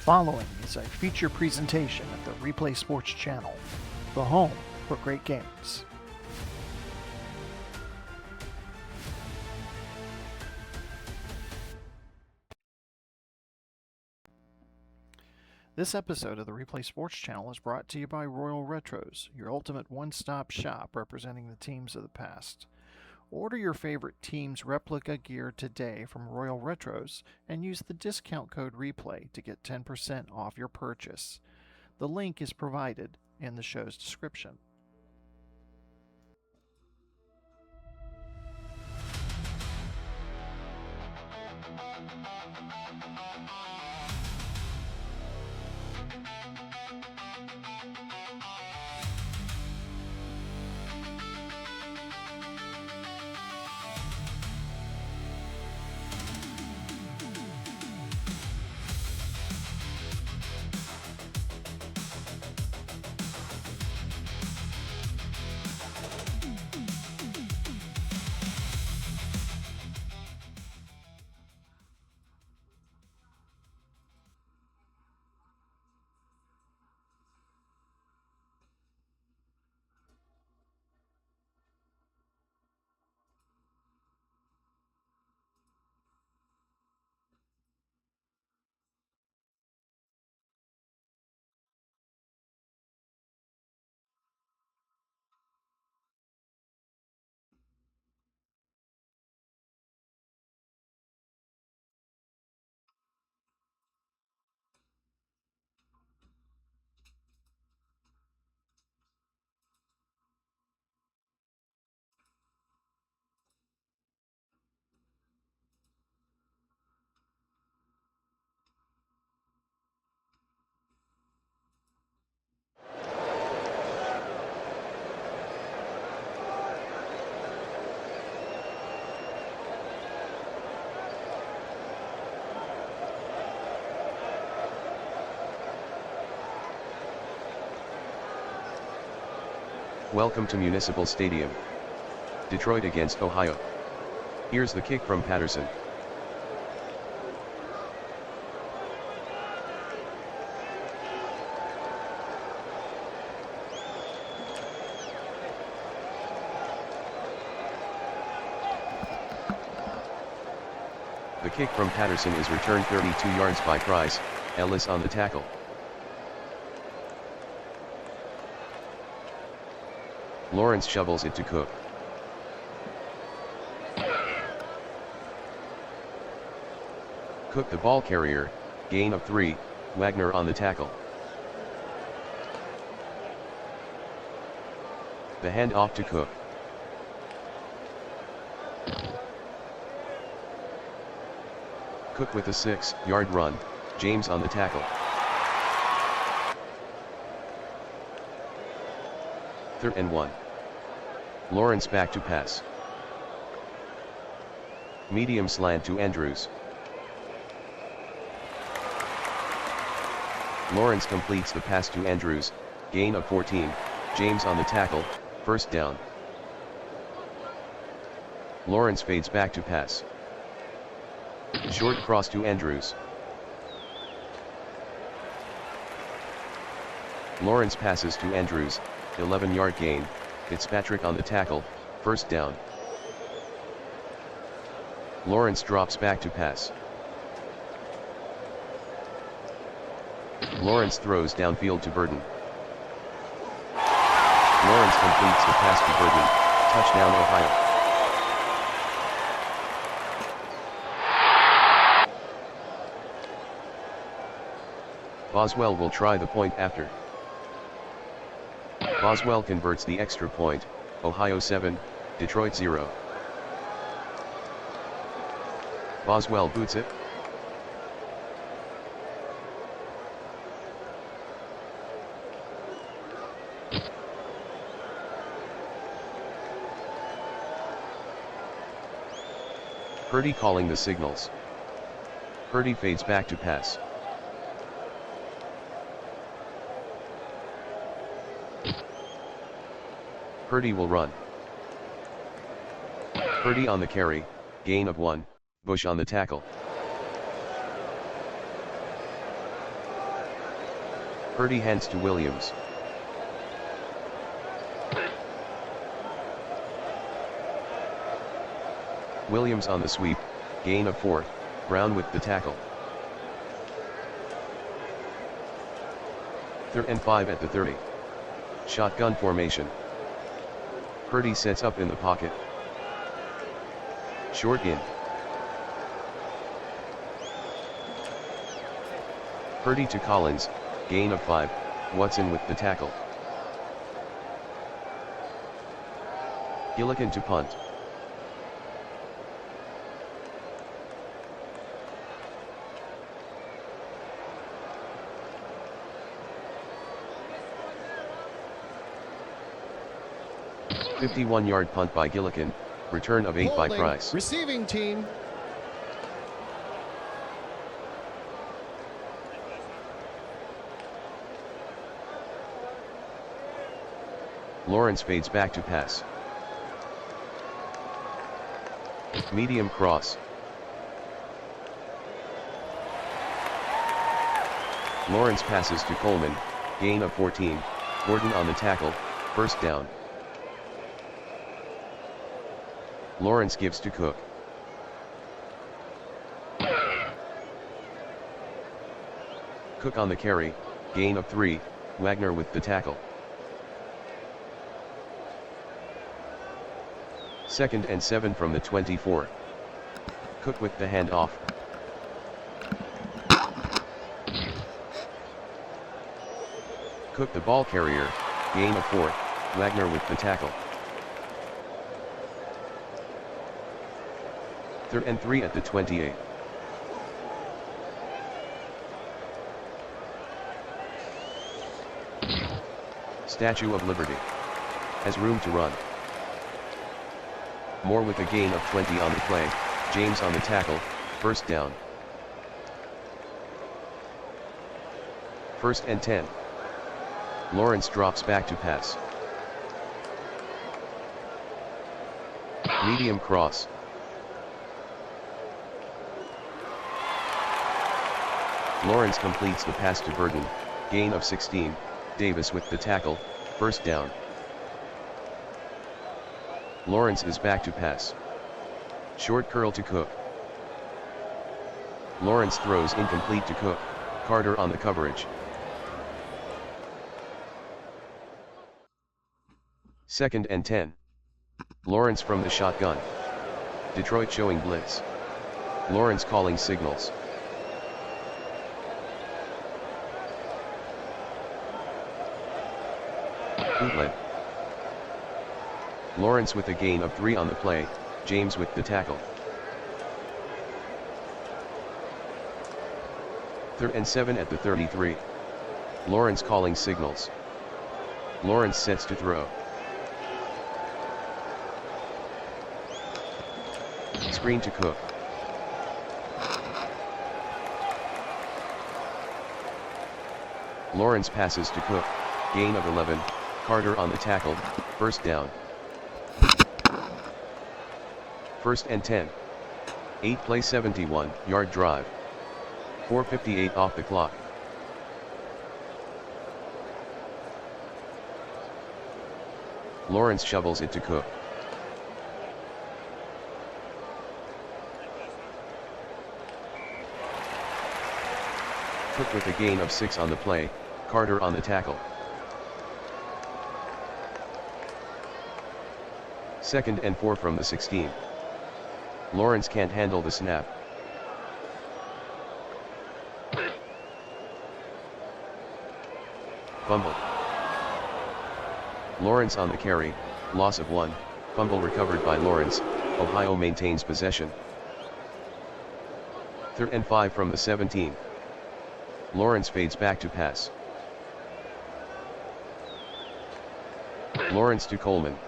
following is a feature presentation of the Replay Sports Channel, the home for great games. This episode of the Replay Sports Channel is brought to you by Royal Retros, your ultimate one-stop shop representing the teams of the past. Order your favorite team's replica gear today from Royal Retros and use the discount code REPLAY to get 10% off your purchase. The link is provided in the show's description. Welcome to Municipal Stadium. Detroit against Ohio. Here's the kick from Patterson. The kick from Patterson is returned 32 yards by Price. Ellis on the tackle. Lawrence shovels it to Cook. Cook the ball carrier, gain of 3, Wagner on the tackle. The handoff to Cook. Cook with a 6-yard run, James on the tackle. 3rd and 1. Lawrence back to pass. Medium slant to Andrews. Lawrence completes the pass to Andrews, gain of 14, James on the tackle, 1st down. Lawrence fades back to pass. Short cross to Andrews. Lawrence passes to Andrews, 11-yard gain, Fitzpatrick on the tackle, 1st down. Lawrence drops back to pass. Lawrence throws downfield to Burden. Lawrence completes the pass to Burden, touchdown Ohio. Boswell will try the point after. Boswell converts the extra point, Ohio 7, Detroit 0. Boswell boots it. Purdy calling the signals. Purdy fades back to pass. Purdy will run. Purdy on the carry, gain of 1, Bush on the tackle. Purdy hands to Williams. Williams on the sweep, gain of 4, Brown with the tackle. 3rd and 5 at the 30. Shotgun formation. Purdy sets up in the pocket. Short in. Purdy to Collins, gain of 5, Watson with the tackle. Gillikin to punt. A 51-yard punt by Gillikin, return of 8 by Price. Receiving team. Lawrence fades back to pass. Medium cross. Lawrence passes to Coleman, gain of 14, Gordon on the tackle, first down. Lawrence gives to Cook. Cook on the carry, gain of 3, Wagner with the tackle. 2nd and 7 from the 24. Cook with the handoff. Cook the ball carrier, gain of 4, Wagner with the tackle. 3rd and 3 at the 28. Statue of Liberty has room to run. Moore with a gain of 20 on the play, James on the tackle, first down. 1st and 10. Lawrence drops back to pass. Medium cross. Lawrence completes the pass to Burton, gain of 16, Davis with the tackle, first down. Lawrence is back to pass. Short curl to Cook. Lawrence throws incomplete to Cook, Carter on the coverage. 2nd and 10. Lawrence from the shotgun. Detroit showing blitz. Lawrence calling signals. Bootleg. Lawrence with a gain of 3 on the play, James with the tackle. 3rd and 7 at the 33. Lawrence calling signals. Lawrence sets to throw. Screen to Cook. Lawrence passes to Cook, gain of 11, Carter on the tackle, first down. 1st and 10. 8-play 71-yard drive. 4:58 off the clock. Lawrence shovels it to Cook. Cook with a gain of 6 on the play, Carter on the tackle. 2nd and 4 from the 16. Lawrence can't handle the snap. Fumble. Lawrence on the carry, loss of 1, fumble recovered by Lawrence, Ohio maintains possession. 3rd and 5 from the 17. Lawrence fades back to pass. Lawrence to Coleman.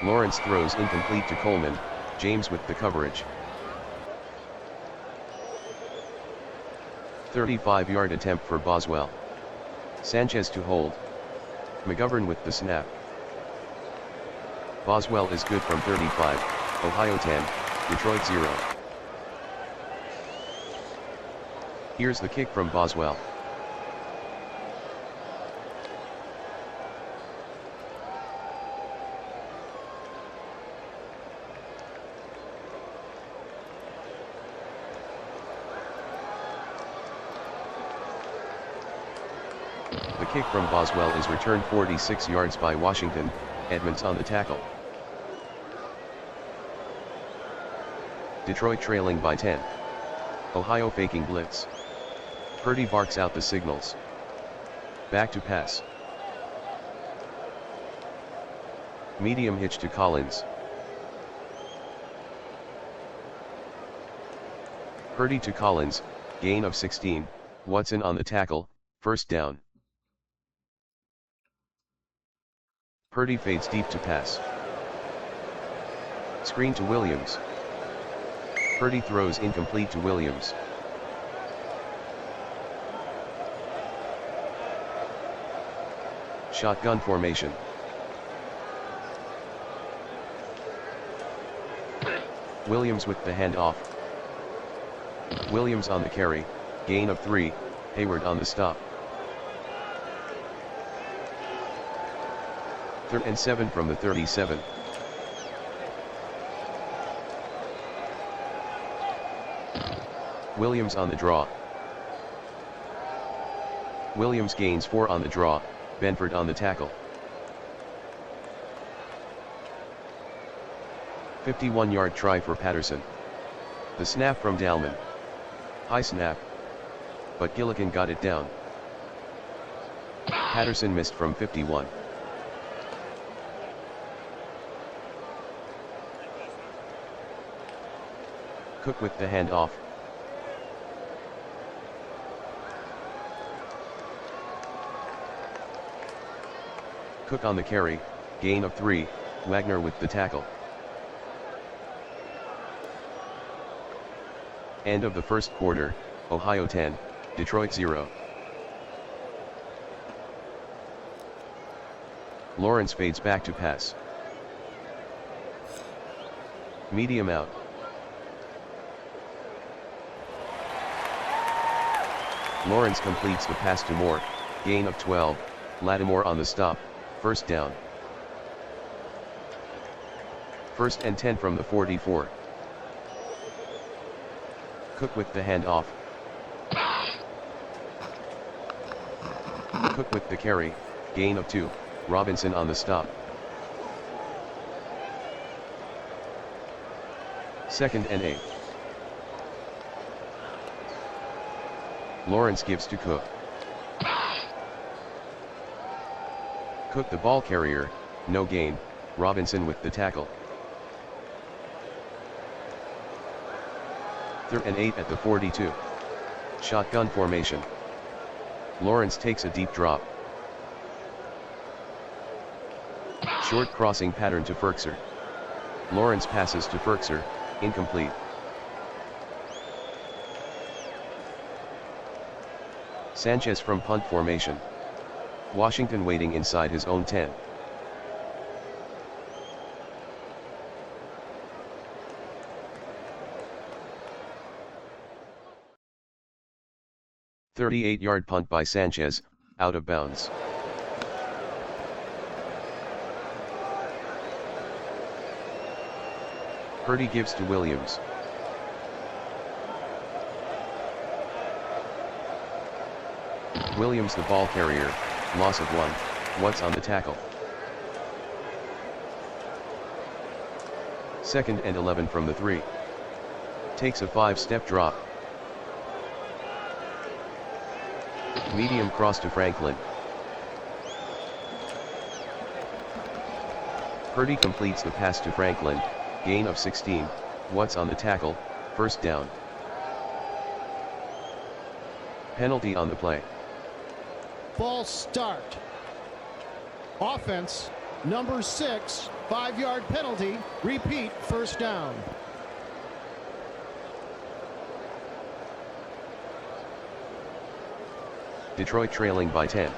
Lawrence throws incomplete to Coleman, James with the coverage. 35-yard attempt for Boswell. Sanchez to hold. McGovern with the snap. Boswell is good from 35, Ohio 10, Detroit 0. Here's the kick from Boswell. The kick from Boswell is returned 46 yards by Washington, Edmonds on the tackle. Detroit trailing by 10. Ohio faking blitz. Purdy barks out the signals. Back to pass. Medium hitch to Collins. Purdy to Collins, gain of 16, Watson on the tackle, first down. Purdy fades deep to pass. Screen to Williams. Purdy throws incomplete to Williams. Shotgun formation. Williams with the handoff. Williams on the carry, gain of 3, Hayward on the stop. 3rd and 7 from the 37. Williams on the draw. Williams gains 4 on the draw, Benford on the tackle. 51-yard try for Patterson. The snap from Dalman. High snap. But Gillikin got it down. Patterson missed from 51. Cook with the handoff. Cook on the carry, gain of 3, Wagner with the tackle. End of the first quarter, Ohio 10, Detroit 0. Lawrence fades back to pass. Medium out. Lawrence completes the pass to Moore, gain of 12, Lattimore on the stop, first down. 1st and 10 from the 44. Cook with the handoff. Cook with the carry, gain of 2, Robinson on the stop. 2nd and 8. Lawrence gives to Cook. Cook the ball carrier, no gain, Robinson with the tackle. 3rd and 8 at the 42. Shotgun formation. Lawrence takes a deep drop. Short crossing pattern to Ferkser. Lawrence passes to Ferkser, incomplete. Sanchez from punt formation. Washington waiting inside his own 10. "38-yard punt by Sanchez, out of bounds. Purdy gives to Williams. Williams the ball carrier, loss of 1, Watts on the tackle. 2nd and 11 from the 3. Takes a 5-step drop. Medium cross to Franklin. Purdy completes the pass to Franklin, gain of 16, Watts on the tackle, first down. Penalty on the play. False start. Offense, number 6, 5-yard penalty, repeat, first down. Detroit trailing by 10.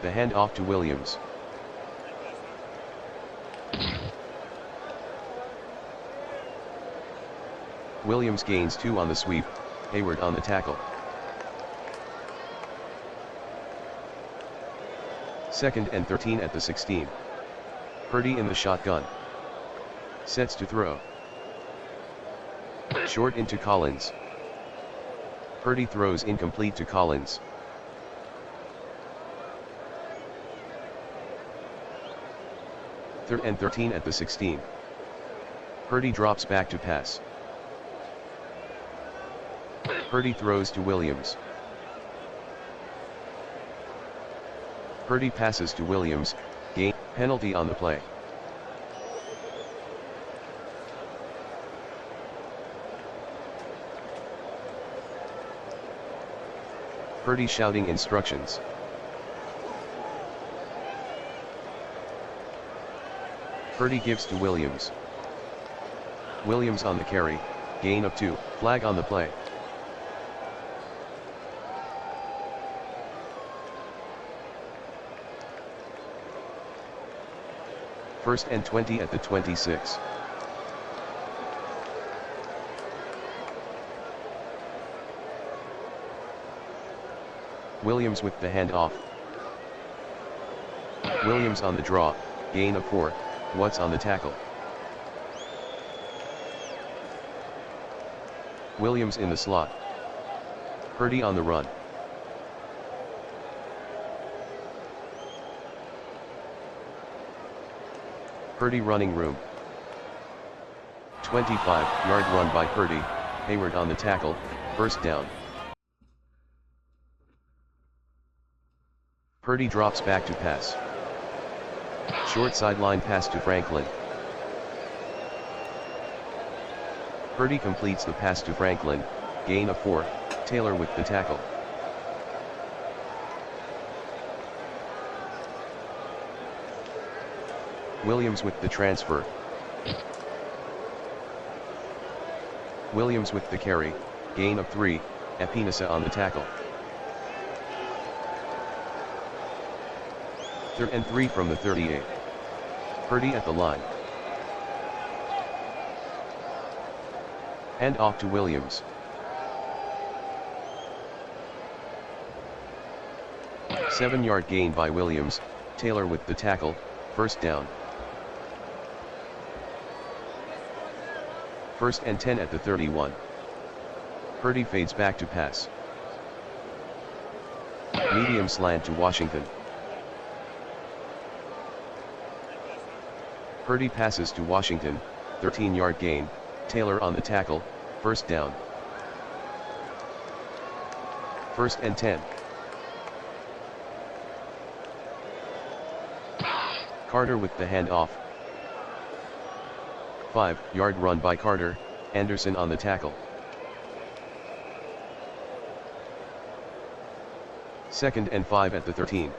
The handoff to Williams. Williams gains 2 on the sweep, Hayward on the tackle. 2nd and 13 at the 16. Purdy in the shotgun. Sets to throw. Short into Collins. Purdy throws incomplete to Collins. 3rd and 13 at the 16. Purdy drops back to pass. Purdy throws to Williams. Purdy passes to Williams, gain, penalty on the play. Purdy shouting instructions. Purdy gives to Williams. Williams on the carry, gain of 2, flag on the play. First and 20 at the 26. Williams with the handoff. Williams on the draw, gain of 4, What's on the tackle? Williams in the slot. Purdy on the run. Purdy running room. 25-yard run by Purdy, Hayward on the tackle, first down. Purdy drops back to pass. Short sideline pass to Franklin. Purdy completes the pass to Franklin, gain of 4, Taylor with the tackle. Williams with the transfer. Williams with the carry, gain of 3, Epinesa on the tackle. 3rd and 3 from the 38. Purdy at the line. Hand off to Williams. Seven-yard gain by Williams, Taylor with the tackle, first down. First and 10 at the 31. Purdy fades back to pass. Medium slant to Washington. Purdy passes to Washington, 13-yard gain, Taylor on the tackle, first down. First and 10. Carter with the handoff. 5-yard run by Carter, Anderson on the tackle. Second and 5 at the 13.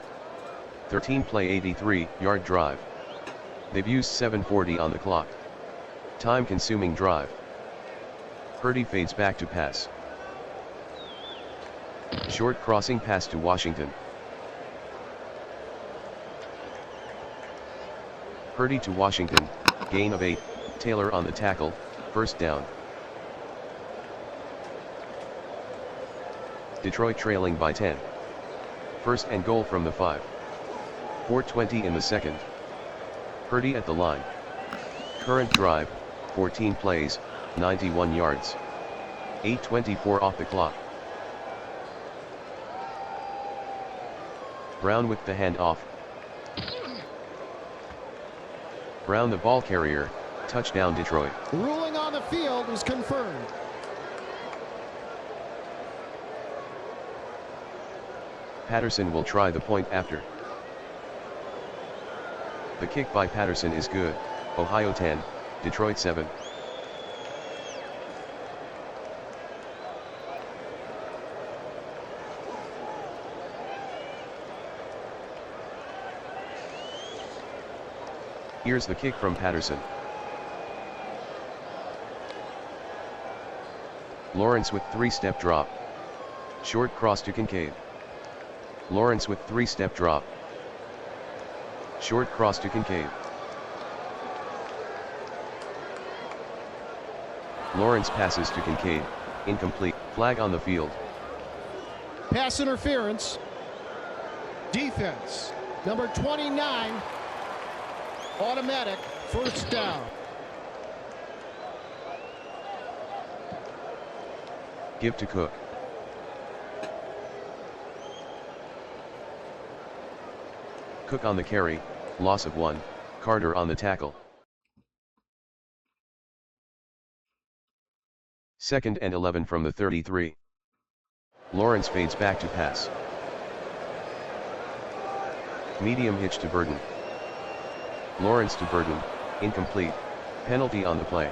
13 play 83-yard drive. They've used 7:40 on the clock. Time-consuming drive. Purdy fades back to pass. Short crossing pass to Washington. Purdy to Washington, gain of 8, Taylor on the tackle, first down. Detroit trailing by 10. First and goal from the 5. 4:20 in the second. Purdy at the line. Current drive, 14 plays, 91 yards. 8:24 off the clock. Brown with the handoff. Brown the ball carrier, touchdown Detroit. Ruling on the field is confirmed. Patterson will try the point after. The kick by Patterson is good, Ohio 10, Detroit 7. Here's the kick from Patterson. Lawrence with 3-step drop. Short cross to Kincaid. Lawrence with 3-step drop. Short cross to Kincaid. Lawrence passes to Kincaid, incomplete, flag on the field. Pass interference. Defense, number 29. Automatic, first down. Give to Cook. Cook on the carry, loss of 1, Carter on the tackle. 2nd and 11 from the 33. Lawrence fades back to pass. Medium hitch to Burden. Lawrence to Burden, incomplete, penalty on the play.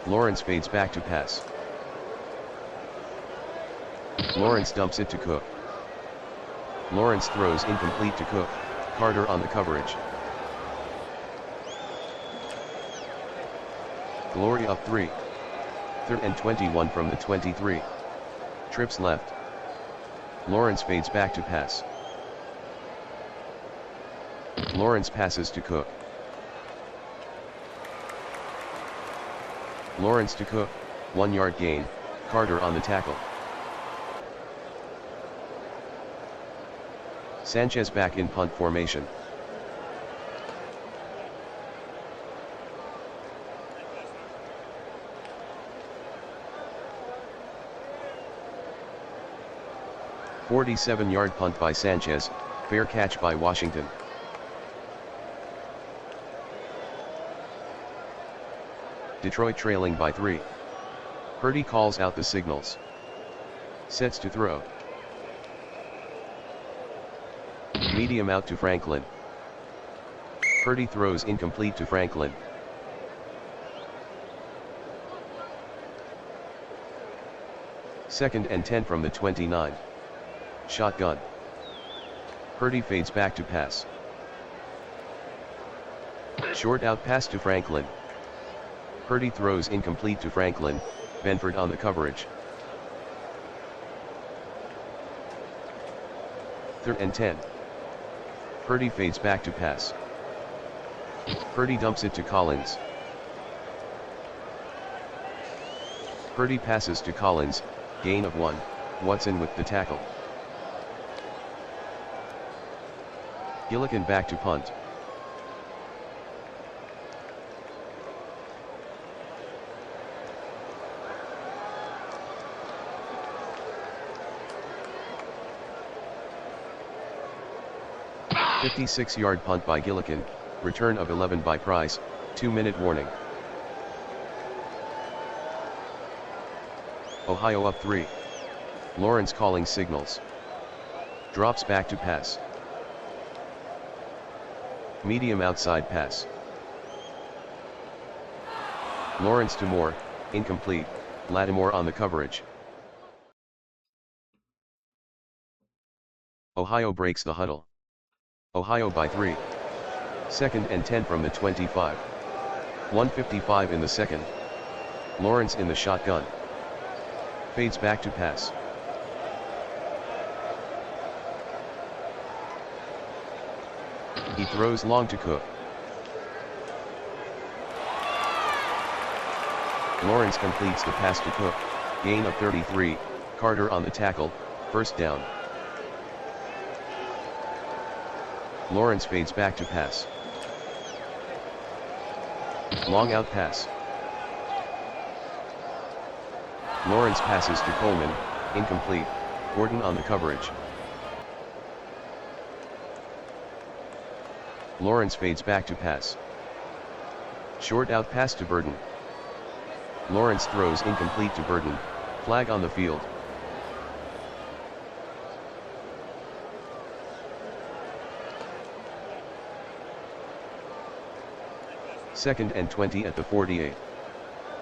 Lawrence fades back to pass. Lawrence dumps it to Cook. Lawrence throws incomplete to Cook, Carter on the coverage. Glory up 3. 3rd and 21 from the 23. Trips left. Lawrence fades back to pass. Lawrence passes to Cook. Lawrence to Cook, 1-yard gain, Carter on the tackle. Sanchez back in punt formation. "47-yard punt by Sanchez, fair catch by Washington. Detroit trailing by 3. Purdy calls out the signals. Sets to throw. Medium out to Franklin. Purdy throws incomplete to Franklin. Second and 10 from the 29. Shotgun. Purdy fades back to pass. Short out pass to Franklin. Purdy throws incomplete to Franklin, Benford on the coverage. 3rd and 10. Purdy fades back to pass. Purdy dumps it to Collins. Purdy passes to Collins, gain of 1, Watson with the tackle. Gillikin back to punt. "56-yard punt by Gillikin, return of 11 by Price, 2-minute warning." Ohio up 3. Lawrence calling signals. Drops back to pass. Medium outside pass. Lawrence to Moore, incomplete, Lattimore on the coverage. Ohio breaks the huddle. Ohio by 3. 2nd and 10 from the 25. 1:55 in the second. Lawrence in the shotgun. Fades back to pass. He throws long to Cook. Lawrence completes the pass to Cook, gain of 33, Carter on the tackle, first down. Lawrence fades back to pass. Long out pass. Lawrence passes to Coleman, incomplete, Gordon on the coverage. Lawrence fades back to pass. Short out pass to Burden. Lawrence throws incomplete to Burden, flag on the field. Second and 20 at the 48.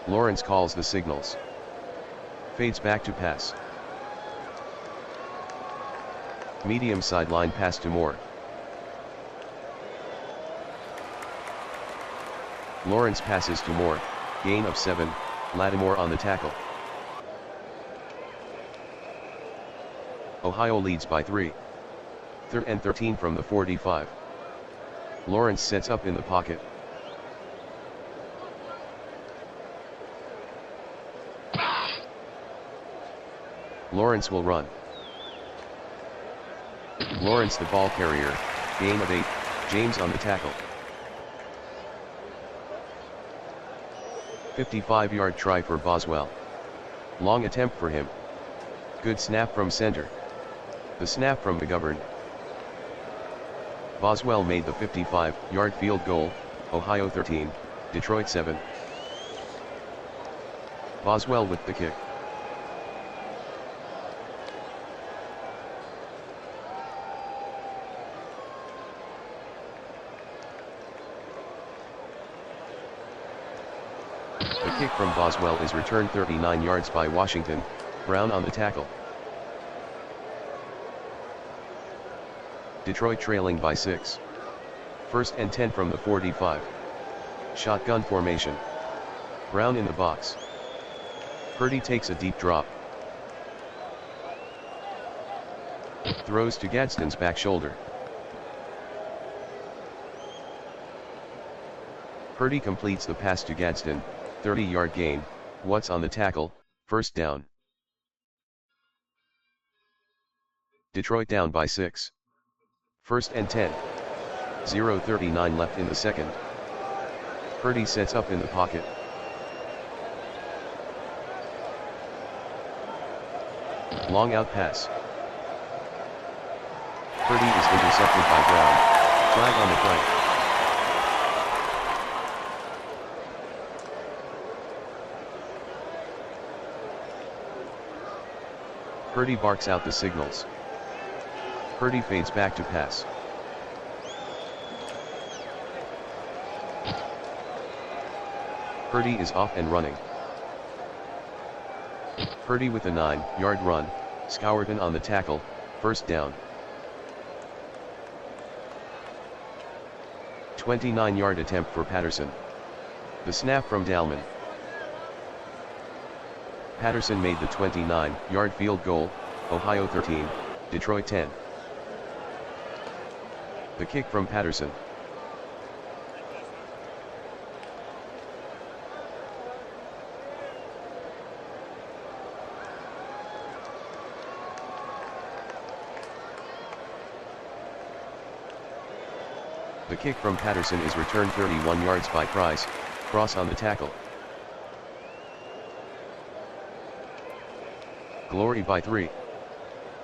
Lawrence calls the signals. Fades back to pass. Medium sideline pass to Moore. Lawrence passes to Moore, gain of 7, Lattimore on the tackle. Ohio leads by 3. 3rd and 13 from the 45. Lawrence sets up in the pocket. Lawrence will run. Lawrence the ball carrier, gain of 8, James on the tackle. 55-yard try for Boswell. Long attempt for him. Good snap from center. The snap from McGovern. Boswell made the 55-yard field goal, Ohio 13, Detroit 7. Boswell with the kick. The kick from Boswell is returned 39 yards by Washington, Brown on the tackle. Detroit trailing by 6. First and 10 from the 45. Shotgun formation. Brown in the box. Purdy takes a deep drop. Throws to Gadsden's back shoulder. Purdy completes the pass to Gadsden, 30-yard gain. What's on the tackle, first down. Detroit down by 6. First and 10. 0:39 left in the second. Purdy sets up in the pocket. Long out pass. Purdy is intercepted by Brown. Flag on the play. Purdy barks out the signals. Purdy fades back to pass. Purdy is off and running. Purdy with a 9-yard run, Scourton on the tackle, first down. 29-yard attempt for Patterson. The snap from Dalman. Patterson made the 29-yard field goal, Ohio 13, Detroit 10. The kick from Patterson. The kick from Patterson is returned 31 yards by Price, Cross on the tackle. Glory by 3.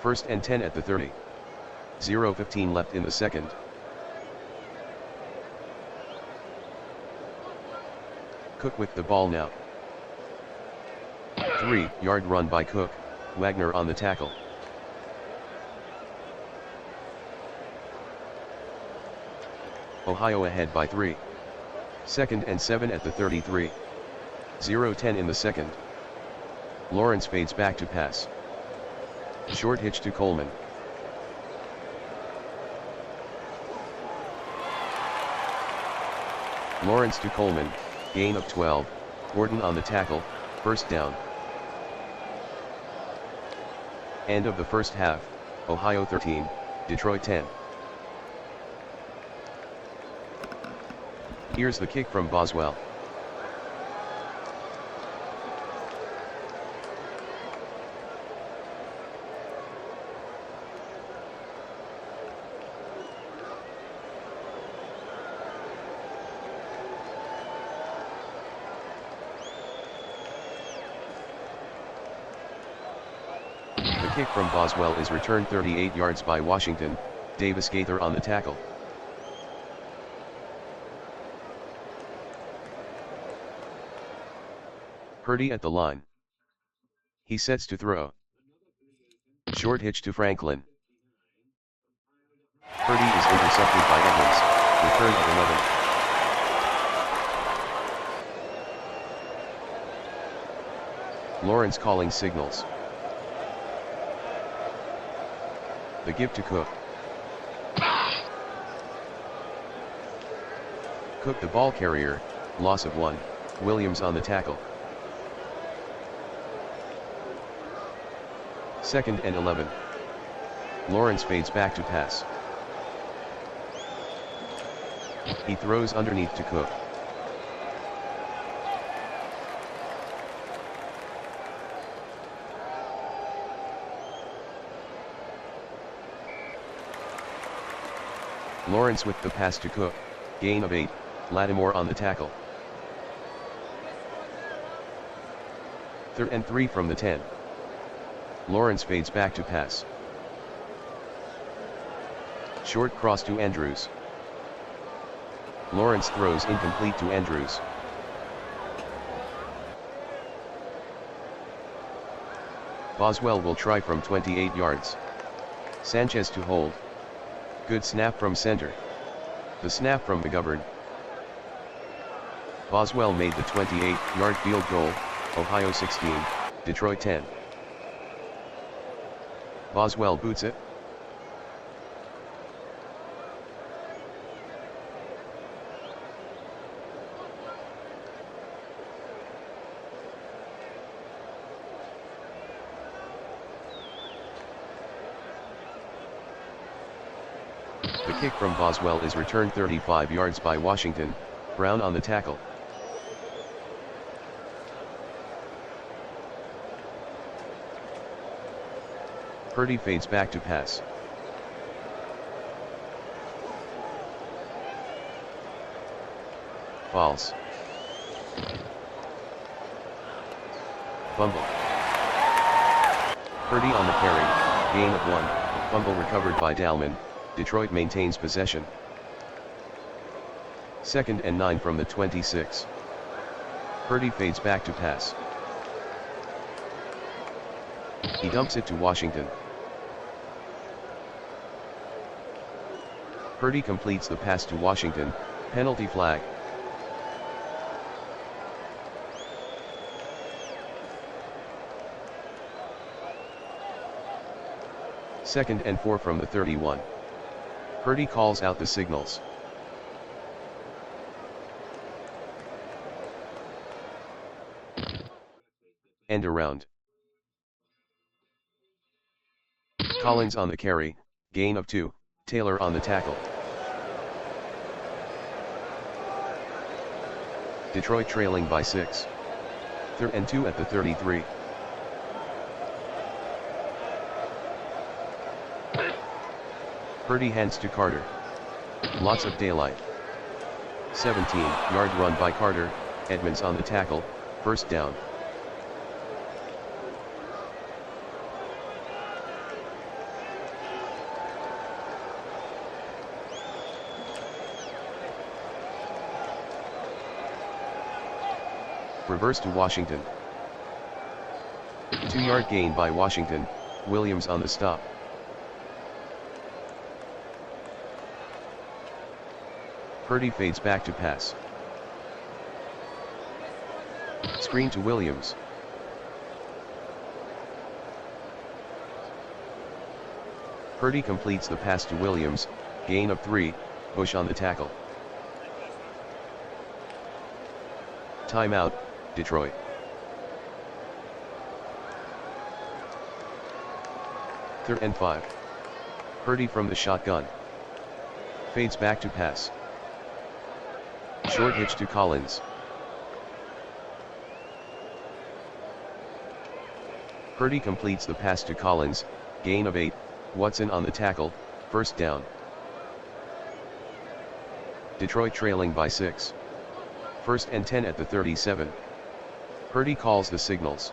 First and 10 at the 30. 0:15 left in the second. Cook with the ball now. 3-yard run by Cook, Wagner on the tackle. Ohio ahead by 3. Second and 7 at the 33. 0:10 in the second. Lawrence fades back to pass. Short hitch to Coleman. Lawrence to Coleman, gain of 12, Gordon on the tackle, first down. End of the first half, Ohio 13, Detroit 10. Here's the kick from Boswell. The kick from Boswell is returned 38 yards by Washington, Davis Gaither on the tackle. Purdy at the line. He sets to throw. Short hitch to Franklin. Purdy is intercepted by Evans, return of 11. Lawrence calling signals. The give to Cook. Cook the ball carrier, loss of 1, Williams on the tackle. Second and 11. Lawrence fades back to pass. He throws underneath to Cook. Lawrence with the pass to Cook, gain of 8, Lattimore on the tackle. 3rd and 3 from the 10. Lawrence fades back to pass. Short cross to Andrews. Lawrence throws incomplete to Andrews. Boswell will try from 28 yards. Sanchez to hold. Good snap from center. The snap from McGovern. Boswell made the 28-yard field goal, Ohio 16, Detroit 10. Boswell boots it. The kick from Boswell is returned 35 yards by Washington, Brown on the tackle. Purdy fades back to pass. False. Fumble. Purdy on the carry, gain of 1, fumble recovered by Dalman, Detroit maintains possession. 2nd and 9 from the 26. Purdy fades back to pass. He dumps it to Washington. Purdy completes the pass to Washington, penalty flag. Second and 4 from the 31. Purdy calls out the signals. End around. Collins on the carry, gain of 2, Taylor on the tackle. Detroit trailing by 6. 3rd and 2 at the 33. Purdy hands to Carter. Lots of daylight. 17-yard run by Carter, Edmonds on the tackle, first down. Reverse to Washington. 2-yard gain by Washington, Williams on the stop. Purdy fades back to pass. Screen to Williams. Purdy completes the pass to Williams, gain of 3, Bush on the tackle. Timeout, Detroit. Third and 5. Purdy from the shotgun. Fades back to pass. Short hitch to Collins. Purdy completes the pass to Collins, gain of 8, Watson on the tackle, first down. Detroit trailing by 6. 1st and 10 at the 37. Purdy calls the signals.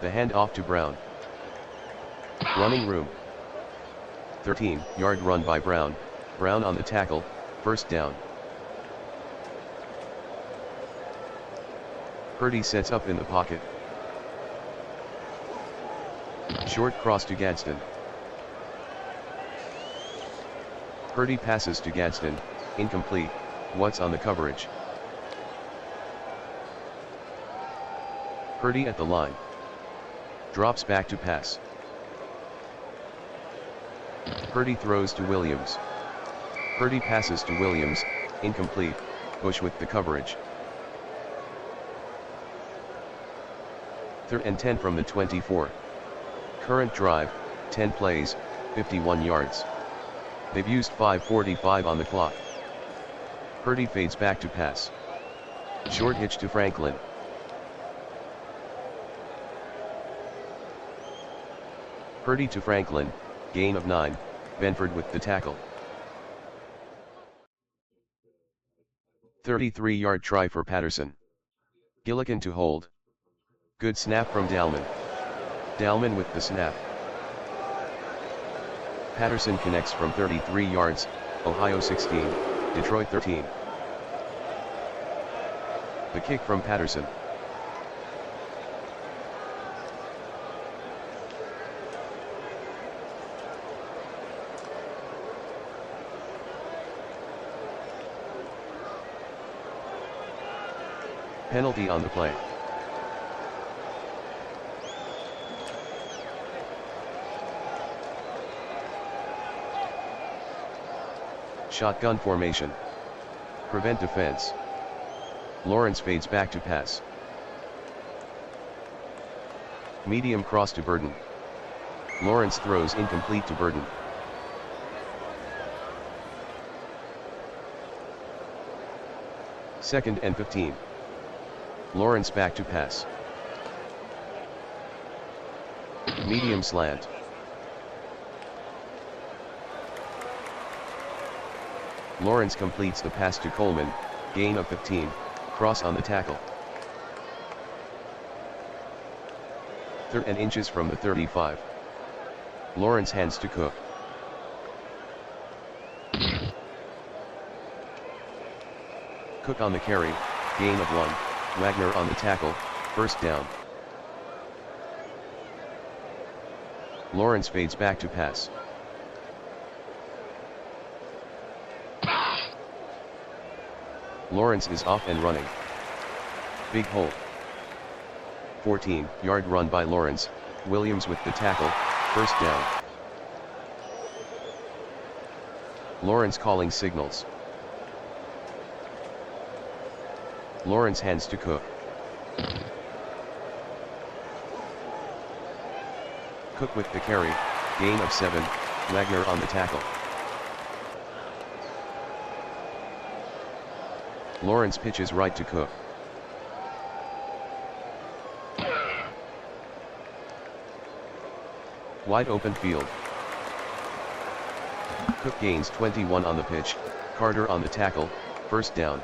The handoff to Brown. Running room. 13-yard run by Brown, Brown on the tackle, first down. Purdy sets up in the pocket. Short cross to Gadsden. Purdy passes to Gadsden, incomplete, Watts on the coverage. Purdy at the line. Drops back to pass. Purdy throws to Williams. Purdy passes to Williams, incomplete, Bush with the coverage. 3rd and 10 from the 24. Current drive, 10 plays, 51 yards. They've used 5:45 on the clock. Purdy fades back to pass. Short hitch to Franklin. Purdy to Franklin, gain of 9, Benford with the tackle. 33-yard try for Patterson. Gilligan to hold. Good snap from Dalman. Dalman with the snap. Patterson connects from 33 yards, Ohio 16, Detroit 13. The kick from Patterson. Penalty on the play. Shotgun formation. Prevent defense. Lawrence fades back to pass. Medium cross to Burden. Lawrence throws incomplete to Burden. Second and 15. Lawrence back to pass. Medium slant. Lawrence completes the pass to Coleman, gain of 15, cross on the tackle. 3rd and inches from the 35. Lawrence hands to Cook. Cook on the carry, gain of 1, Wagner on the tackle, first down. Lawrence fades back to pass. Lawrence is off and running. Big hole. 14-yard run by Lawrence, Williams with the tackle, first down. Lawrence calling signals. Lawrence hands to Cook. Cook with the carry, gain of 7, Wagner on the tackle. Lawrence pitches right to Cook. Wide open field. Cook gains 21 on the pitch, Carter on the tackle, first down.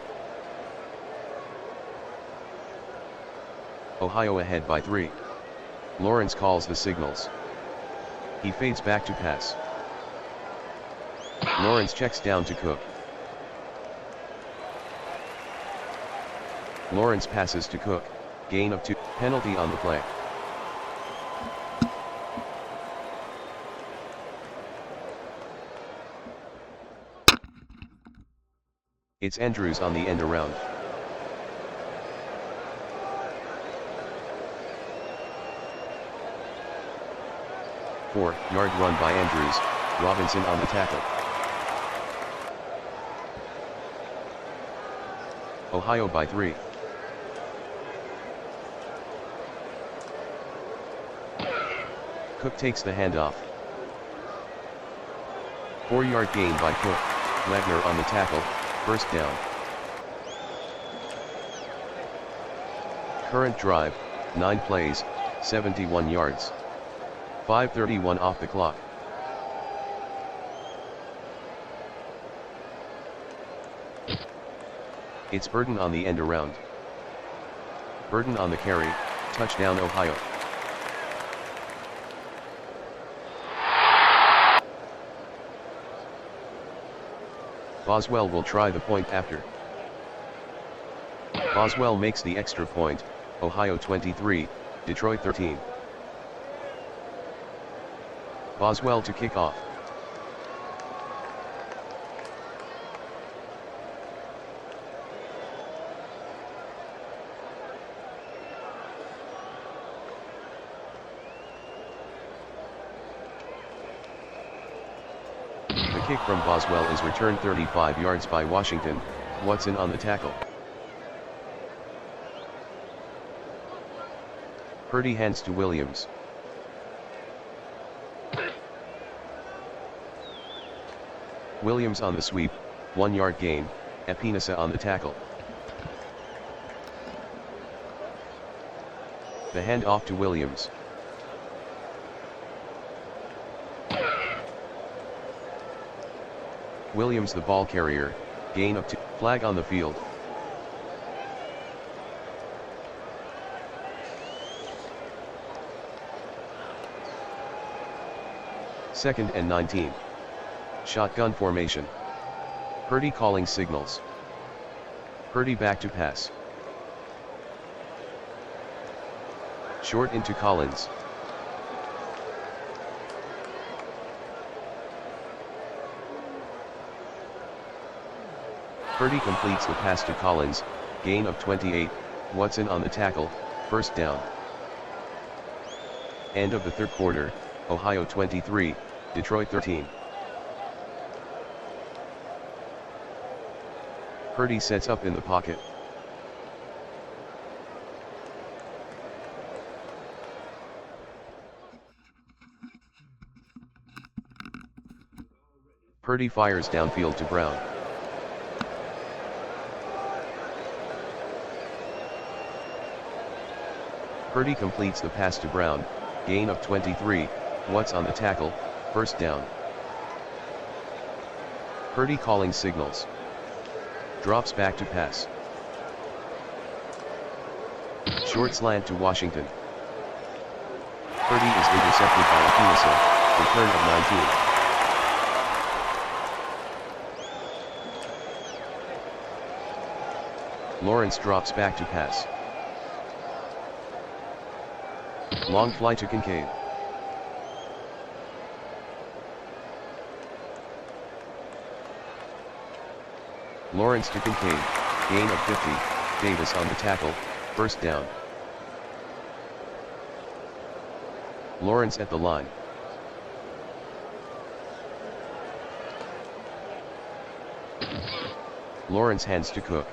Ohio ahead by 3. Lawrence calls the signals. He fades back to pass. Lawrence checks down to Cook. Lawrence passes to Cook, gain of 2, penalty on the play. It's Andrews on the end around. Four-yard run by Andrews, Robinson on the tackle. Ohio by 3. Cook takes the handoff. 4-yard gain by Cook, Wagner on the tackle, first down. Current drive, 9 plays, 71 yards. 5:31 off the clock. It's Burden on the end around. Burden on the carry, touchdown Ohio. Boswell will try the point after. Boswell makes the extra point, Ohio 23, Detroit 13. Boswell to kick off. The kick from Boswell is returned 35 yards by Washington, Watson on the tackle. Purdy hands to Williams. Williams on the sweep, 1-yard gain, Epinesa on the tackle. The handoff to Williams. Williams the ball carrier, gain of 2, flag on the field, Second and 19. Shotgun formation. Purdy calling signals. Purdy back to pass. Short into Collins. Purdy completes the pass to Collins, gain of 28, Watson on the tackle, first down. End of the third quarter, Ohio 23, Detroit 13. Purdy sets up in the pocket. Purdy fires downfield to Brown. Purdy completes the pass to Brown, gain of 23, Watts on the tackle, first down. Purdy calling signals. Drops back to pass. Short slant to Washington. Purdy is intercepted by Akinisa, return of 19. Lawrence drops back to pass. Long fly to Kincaid. Lawrence to Kincaid, gain of 50, Davis on the tackle, first down. Lawrence at the line. Lawrence hands to Cook.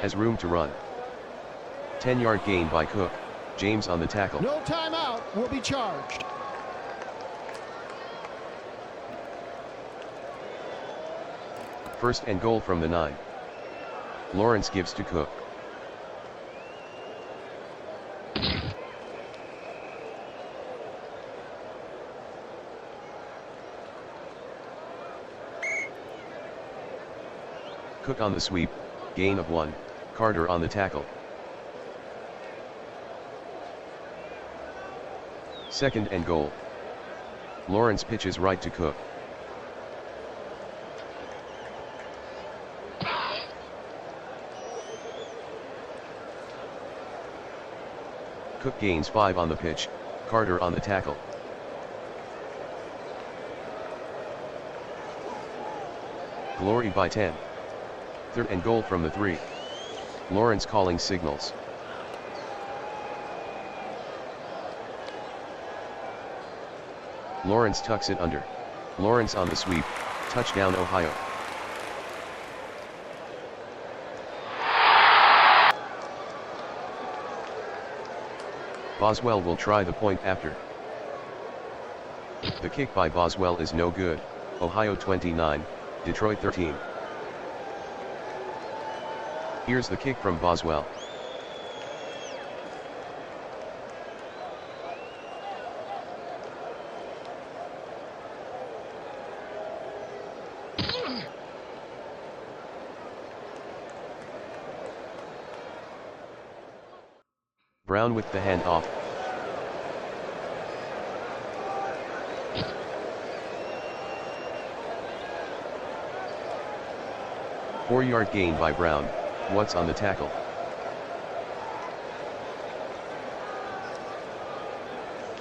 Has room to run. 10-yard gain by Cook, James on the tackle. No timeout will be charged. First and goal from the 9. Lawrence gives to Cook. Cook on the sweep, gain of 1, Carter on the tackle. Second and goal. Lawrence pitches right to Cook. Cook gains 5 on the pitch, Carter on the tackle. Glory by 10. Third and goal from the 3. Lawrence calling signals. Lawrence tucks it under. Lawrence on the sweep, touchdown Ohio. Boswell will try the point after. The kick by Boswell is no good, Ohio 29, Detroit 13. Here's the kick from Boswell. Brown with the handoff. Four-yard gain by Brown, Watts on the tackle.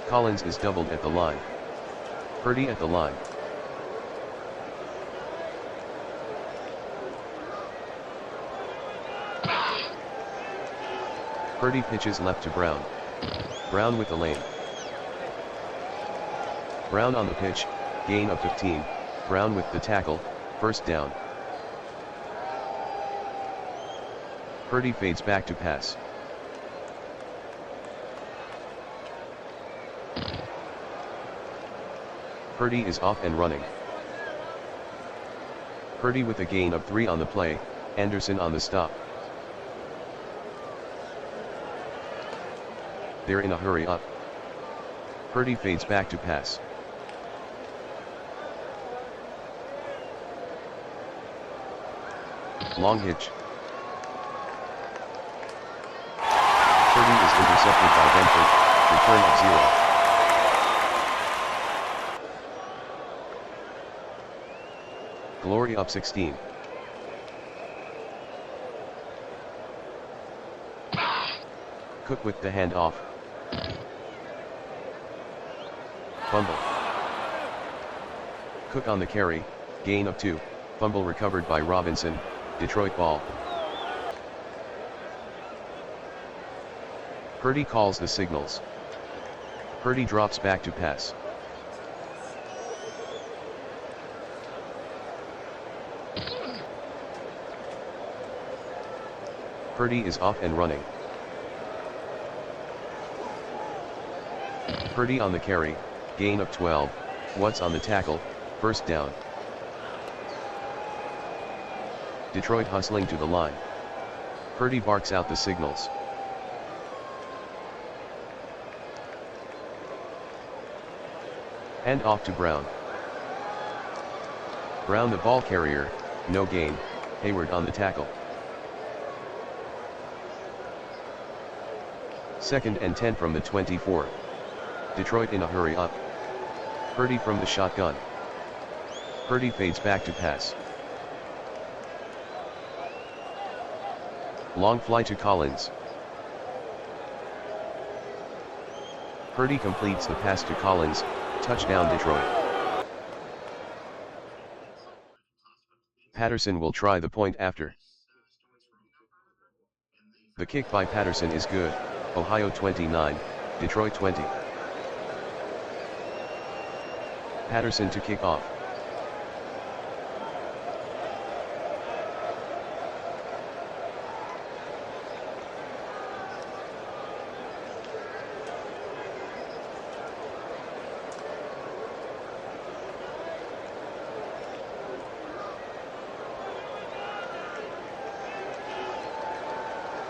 Collins is doubled at the line. Purdy at the line. Purdy pitches left to Brown. Brown with the lane. Brown on the pitch, gain of 15, Brown with the tackle, first down. Purdy fades back to pass. Purdy is off and running. Purdy with a gain of 3 on the play, Anderson on the stop. They're in a hurry up. Purdy fades back to pass. Long hitch. Purdy is intercepted by Benford, return of 0. Glory up 16. Cook with the handoff. Fumble. Cook on the carry, gain of 2, fumble recovered by Robinson, Detroit ball. Purdy calls the signals. Purdy drops back to pass. Purdy is off and running. Purdy on the carry, gain of 12, What's on the tackle, first down. Detroit hustling to the line. Purdy barks out the signals. Hand off to Brown. Brown the ball carrier, no gain, Hayward on the tackle. 2nd and 10 from the 24. Detroit in a hurry up. Purdy from the shotgun. Purdy fades back to pass. Long fly to Collins. Purdy completes the pass to Collins, touchdown Detroit. Patterson will try the point after. The kick by Patterson is good, Ohio 29, Detroit 20. Patterson to kick off.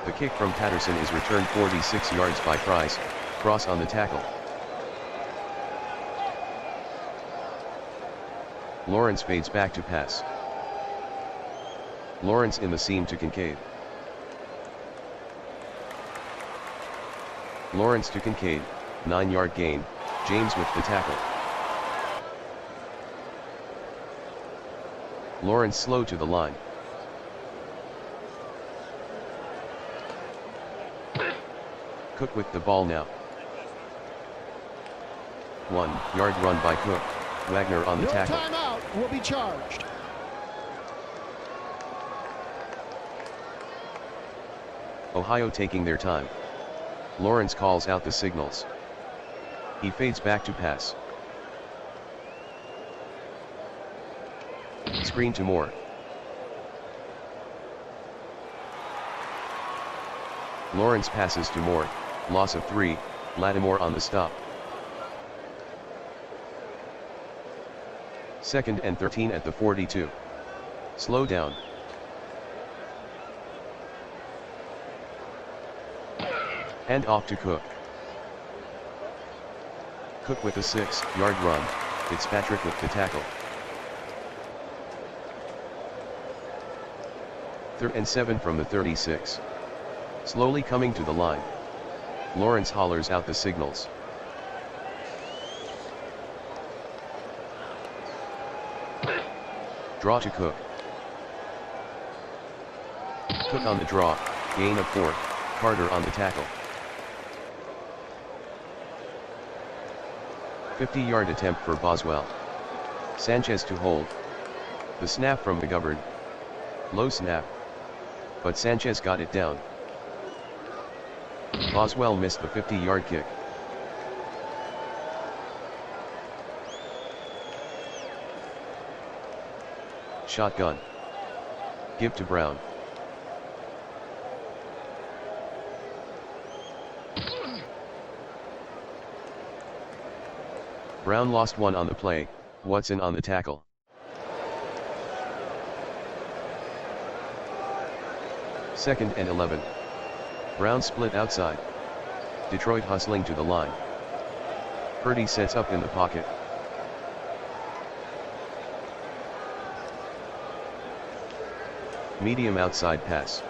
The kick from Patterson is returned 46 yards by Price, cross on the tackle. Lawrence fades back to pass. Lawrence in the seam to Kincaid. Lawrence to Kincaid, 9-yard gain, James with the tackle. Lawrence slow to the line. Cook with the ball now. 1-yard run by Cook, Wagner on the tackle. Timeout will be charged. Ohio taking their time. Lawrence calls out the signals. He fades back to pass. Screen to Moore. Lawrence passes to Moore, loss of 3, Lattimore on the stop. 2nd and 13 at the 42. Slow down. Hand off to Cook. Cook with a 6-yard run, Fitzpatrick with the tackle. 3rd and 7 from the 36. Slowly coming to the line. Lawrence hollers out the signals. Draw to Cook. Cook on the draw, gain of 4, Carter on the tackle. 50-yard attempt for Boswell. Sanchez to hold. The snap from McGovern. Low snap. But Sanchez got it down. Boswell missed the 50-yard kick. Shotgun. Give to Brown. Brown lost 1 on the play, Watson on the tackle. Second and 11. Brown split outside. Detroit hustling to the line. Purdy sets up in the pocket. Medium outside pass.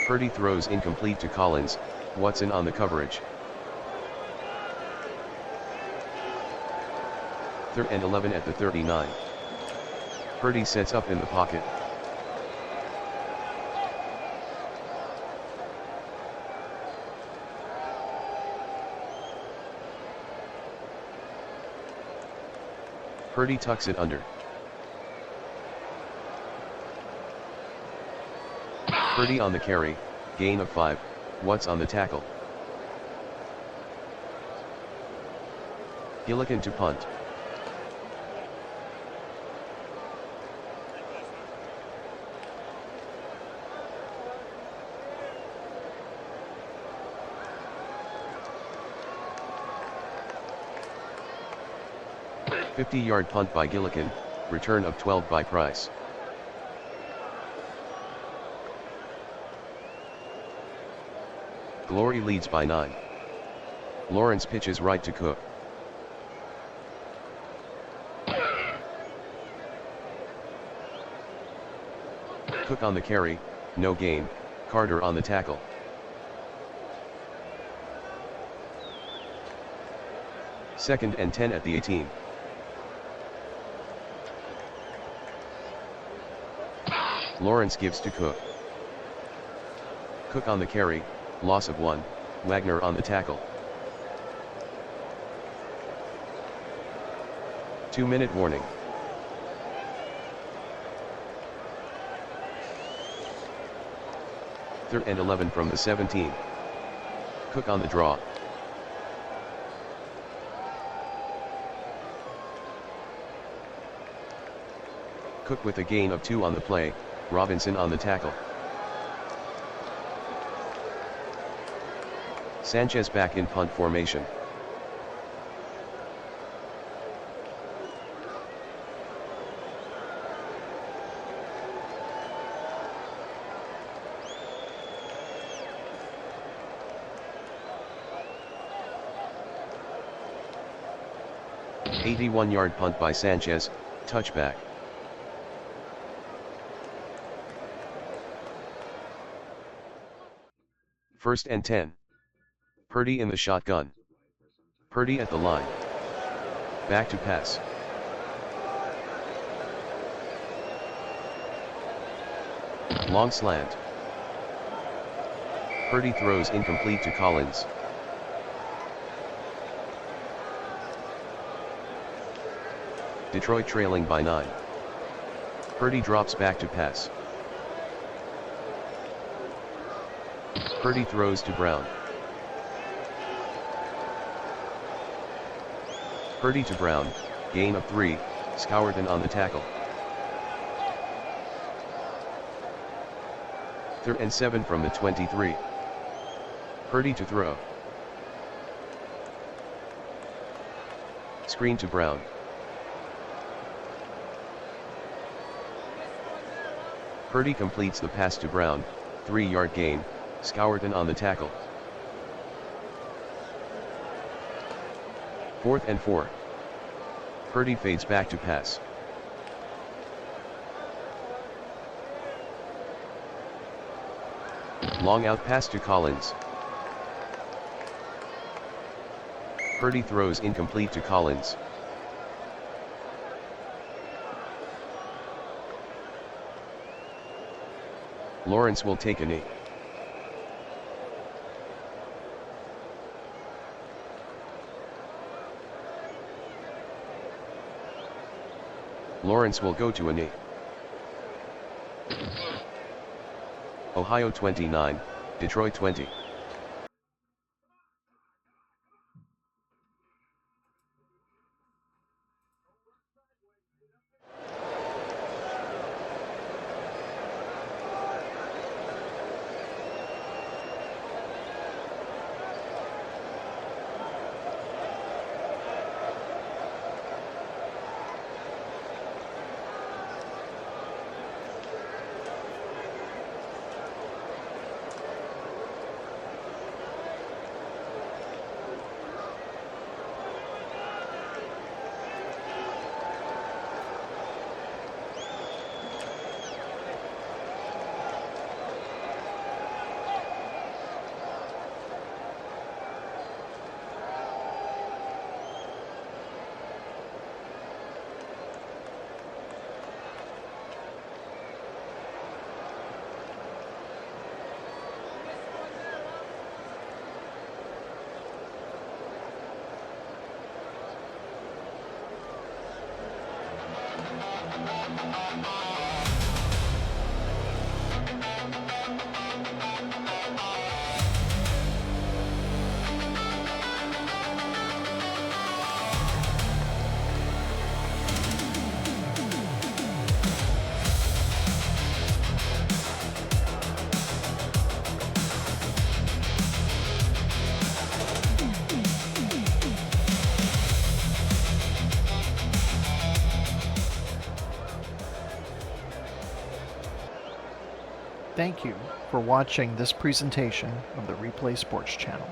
Purdy throws incomplete to Collins, Watson on the coverage. 3rd and 11 at the 39. Purdy sets up in the pocket. Purdy tucks it under. Purdy on the carry, gain of 5, What's on the tackle? Gillikin to punt. A 50-yard punt by Gillikin, return of 12 by Price. Glory leads by 9. Lawrence pitches right to Cook. Cook on the carry, no gain, Carter on the tackle. Second and 10 at the 18. Lawrence gives to Cook. Cook on the carry, loss of 1, Wagner on the tackle. 2-minute warning. Third and 11 from the 17. Cook on the draw. Cook with a gain of 2 on the play, Robinson on the tackle. Sanchez back in punt formation. An 81-yard punt by Sanchez, touchback. First and 10. Purdy in the shotgun. Purdy at the line. Back to pass. Long slant. Purdy throws incomplete to Collins. Detroit trailing by 9. Purdy drops back to pass. Purdy throws to Brown. Purdy to Brown, gain of 3, Scourton on the tackle. 3rd and 7 from the 23. Purdy to throw. Screen to Brown. Purdy completes the pass to Brown, 3-yard gain, Scourton on the tackle. 4th and 4. Purdy fades back to pass. Long out pass to Collins. Purdy throws incomplete to Collins. Lawrence will take a knee. Lawrence will go to a knee. Ohio 29, Detroit 20. Thank you for watching this presentation of the Replay Sports Channel.